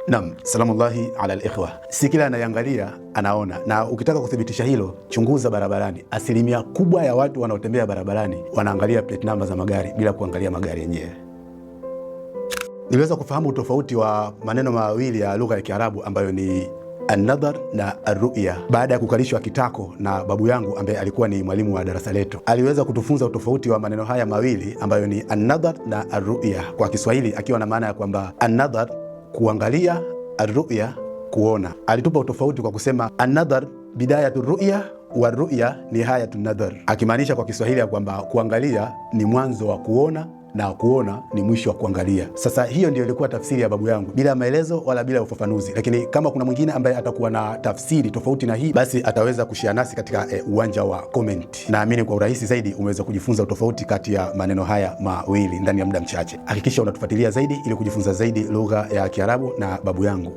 Naam, salamullahi ala al-ikhwa. Si kila anayeangalia anaona, na ukitaka kuthibitisha hilo chunguza barabarani. Asilimia kubwa ya watu wanaotembea barabarani wanaangalia plate number za magari bila kuangalia magari yenyewe. Niliweza kufahamu tofauti wa maneno mawili ya lugha ya Kiarabu ambayo ni an-nadhar na ar-ru'ya baada ya kukalishwa kitako na babu yangu ambaye alikuwa ni mwalimu wa darasa letu. Aliweza kutufunza utofauti wa maneno haya mawili ambayo ni an-nadhar na ar-ru'ya kwa Kiswahili, akiwa na maana ya kwamba an-nadhar kuangalia, ar-ru'ya kuona. Alitupa utofauti kwa kusema an-nadhar bidayatu ru'ya wa ru'ya nihayatu nadhar, akimaanisha kwa Kiswahili ya kwamba kuangalia ni mwanzo wa kuona na kuona ni mwisho wa kuangalia. Sasa hiyo ndio ilikuwa tafsiri ya babu yangu bila maelezo wala bila ufafanuzi, lakini kama kuna mwingine ambaye atakuwa na tafsiri tofauti na hii, basi ataweza kushare nasi katika uwanja wa comment. Naamini kwa urahisi zaidi umeweza kujifunza utofauti kati ya maneno haya mawili ndani ya muda mchache. Hakikisha unatufuatilia zaidi ili kujifunza zaidi lugha ya Kiarabu na babu yangu.